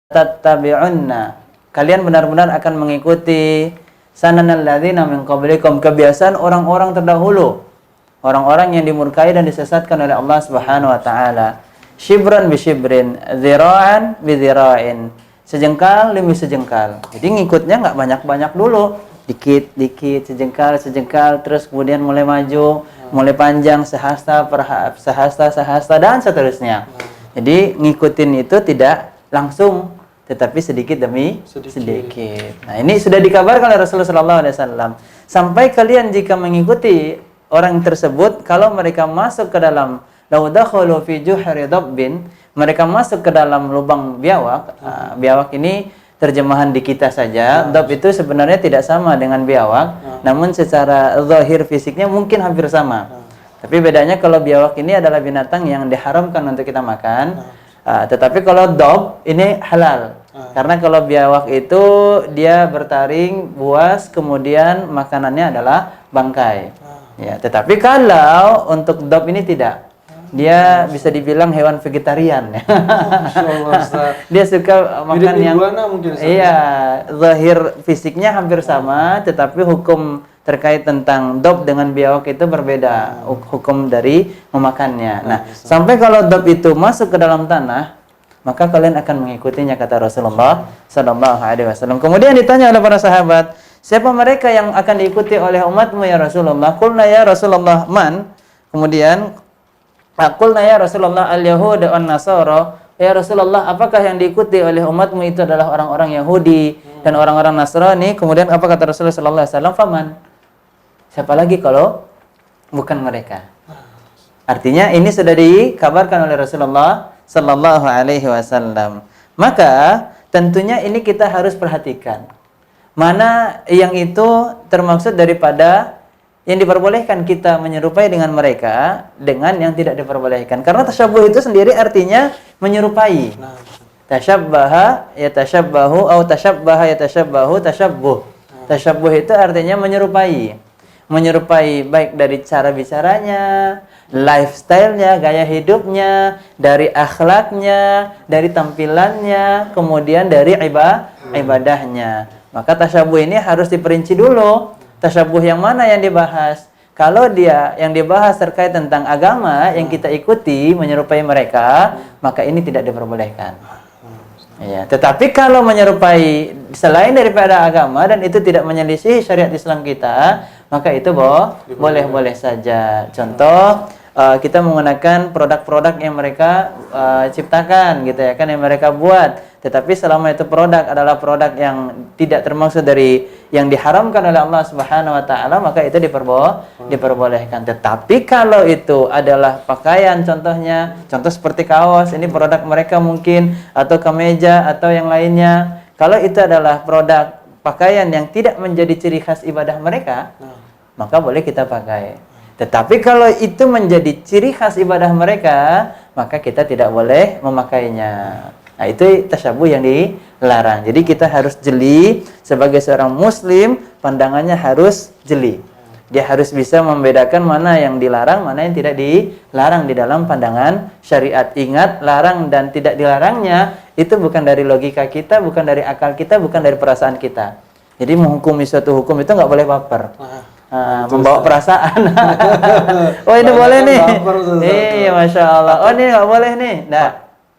tattabi'unna, kalian benar-benar akan mengikuti sananal ladzina min qablikum, kebiasaan orang-orang terdahulu, orang-orang yang dimurkai dan disesatkan oleh Allah Subhanahu wa taala. Shibran bi shibrin, dzira'an bi dzira'in, sejengkal demi sejengkal. Jadi ngikutnya nggak banyak-banyak dulu, dikit-dikit, sejengkal, terus kemudian mulai maju, mulai panjang, sehasta per sehasta dan seterusnya. Jadi ngikutin itu tidak langsung, tetapi sedikit demi sedikit. Nah, ini sudah dikabarkan oleh Rasulullah SAW. Sampai kalian jika mengikuti orang tersebut, kalau mereka masuk ke dalam law dakhalu fi juhri dabbin, mereka masuk ke dalam lubang biawak. Biawak ini terjemahan di kita saja. Dab itu sebenarnya tidak sama dengan biawak, namun secara zahir fisiknya mungkin hampir sama. Tapi bedanya kalau biawak ini adalah binatang yang diharamkan untuk kita makan. Tetapi kalau dab ini halal. Karena kalau biawak itu dia bertaring, buas, kemudian makanannya adalah bangkai. Ya, tetapi kalau untuk dab ini tidak. Dia bisa dibilang hewan vegetarian. Dia suka makan yang iya, zahir fisiknya hampir sama, tetapi hukum terkait tentang dab dengan biawak itu berbeda, hukum dari memakannya. Nah, sampai kalau dab itu masuk ke dalam tanah, maka kalian akan mengikutinya, kata Rasulullah sallallahu alaihi wasallam. Kemudian ditanya oleh para sahabat, siapa mereka yang akan diikuti oleh umatmu ya Rasulullah? Qulna ya Rasulullah man? Kemudian qulna ya Rasulullah al-yahud wan nasara. Ya Rasulullah, apakah yang diikuti oleh umatmu itu adalah orang-orang Yahudi dan orang-orang Nasrani? Kemudian apa kata Rasulullah sallallahu alaihi wasallam? Faman? Siapa lagi kalau bukan mereka? Artinya ini sudah dikabarkan oleh Rasulullah sallallahu alaihi wasallam. Maka tentunya ini kita harus perhatikan. Mana yang itu termaksud daripada yang diperbolehkan kita menyerupai dengan mereka dengan yang tidak diperbolehkan. Karena tasyabuh itu sendiri artinya menyerupai. Tasyabbaha yatashabbahu atau tasyabbaha yatashabbahu, tasyabbuh. Tasyabbuh itu artinya menyerupai. Menyerupai baik dari cara bicaranya, lifestyle-nya, gaya hidupnya, dari akhlaknya, dari tampilannya, kemudian dari ibadahnya. Maka tasyabuh ini harus diperinci dulu. Tasyabuh yang mana yang dibahas? Kalau dia yang dibahas terkait tentang agama yang kita ikuti, menyerupai mereka, maka ini tidak diperbolehkan. Ya, tetapi kalau menyerupai selain daripada agama dan itu tidak menyelisih syariat Islam kita, maka itu boleh-boleh saja. Contoh, kita menggunakan produk-produk yang mereka ciptakan gitu ya kan, yang mereka buat, tetapi selama itu produk adalah produk yang tidak termasuk dari yang diharamkan oleh Allah Subhanahu wa taala, maka itu diperbolehkan. Tetapi kalau itu adalah pakaian, contoh seperti kaos, ini produk mereka mungkin, atau kemeja atau yang lainnya, kalau itu adalah produk pakaian yang tidak menjadi ciri khas ibadah mereka, maka boleh kita pakai. Tetapi kalau itu menjadi ciri khas ibadah mereka, maka kita tidak boleh memakainya. Nah, itu tasyabuh yang dilarang. Jadi kita harus jeli sebagai seorang muslim, pandangannya harus jeli. Dia harus bisa membedakan mana yang dilarang, mana yang tidak dilarang di dalam pandangan syariat. Ingat, larang dan tidak dilarangnya itu bukan dari logika kita, bukan dari akal kita, bukan dari perasaan kita. Jadi menghukumi suatu hukum itu nggak boleh baper. Membawa perasaan. Oh ini boleh nih. Iya, Masya Allah. Oh ini nggak boleh nih. Nah,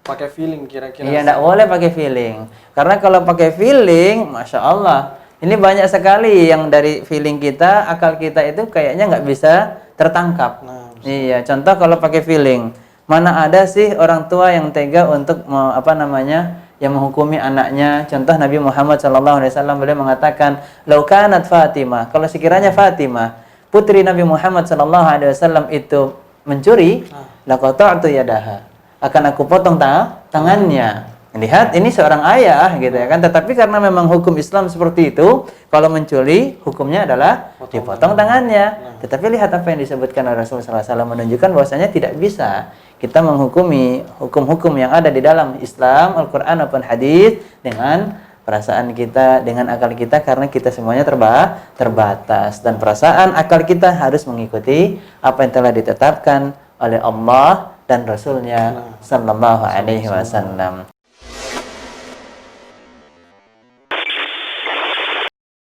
pakai feeling kira-kira. Iya, nggak boleh pakai feeling. Karena kalau pakai feeling, Masya Allah, ini banyak sekali yang dari feeling kita, akal kita itu kayaknya nggak bisa tertangkap. Iya, contoh kalau pakai feeling, mana ada sih orang tua yang tega untuk yang menghukumi anaknya. Contoh Nabi Muhammad SAW beliau mengatakan, "Lau kanat Fatimah," kalau sekiranya Fatimah, putri Nabi Muhammad SAW itu mencuri, laqata'tu yadaha, akan aku potong tangannya. Lihat, ini seorang ayah gitu ya kan, tetapi karena memang hukum Islam seperti itu, kalau mencuri hukumnya adalah dipotong tangannya. Tetapi lihat apa yang disebutkan oleh Rasulullah SAW, menunjukkan bahwasanya tidak bisa kita menghukumi hukum-hukum yang ada di dalam Islam, Al-Quran maupun hadis dengan perasaan kita, dengan akal kita, karena kita semuanya terbatas, dan perasaan akal kita harus mengikuti apa yang telah ditetapkan oleh Allah dan Rasulnya sallallahu alaihi wasallam.